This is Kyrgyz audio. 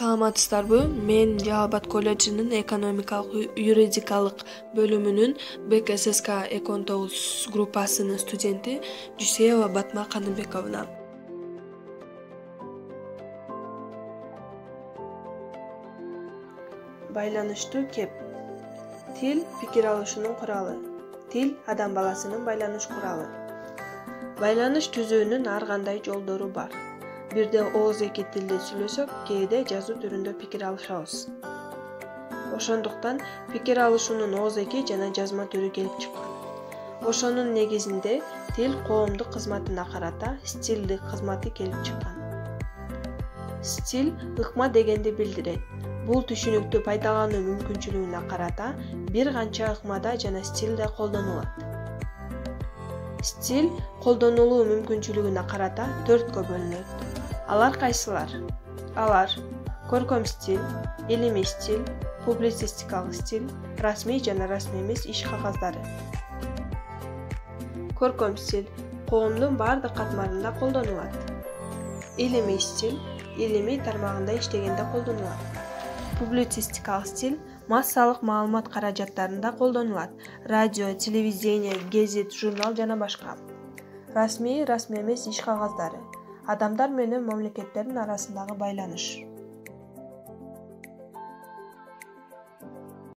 Саламатсыздарбы? Мен Жалал-Абад колледжинин экономикалык юридикалык бөлүмүнүн БКССК 219 группасынын студенти Дүйсеева Батма Каныбековна. Байланыштуу кеп. Тил пикир алышуунун куралы. Тил адам баласынын байланыш куралы. Байланыш түзүүнүн ар кандай жолдору бар. Бирде ооз эки тилде сүйлөсөк, кээде жазуу түрүндө пикир алышабыз. Ошондуктан пикир алышуунун ооз эки жана жазма түрү келип чыккан. Ошонун негизинде тил коомдук кызматына карата стилдик кызматы келип чыккан. Стиль ыкма дегенди билдирет. Бул түшүнүктү пайдалануу мүмкүнчүлүгүнө карата бир канча ыкмада жана стилде колдонулат. Стиль колдонулуу мүмкүнчүлүгүнө карата 4кө бөлүнөт. Алар кайсылар? Алар көркөм стиль, илимий стиль, публицистикалык стиль, расмий жана расмий эмес иш кагаздары. Көркөм стиль коомдун бардык катмарында колдонулат. Илимий стиль илимий тармагында иштегенде колдонулат. Публицистикалык стиль массалык маалымат каражаттарында колдонулат. Радио, телевидение, гезит, журнал жана башка. Расмий эмес иш кагаздары. Адамдар менен мамлекеттердин арасындагы байланыш.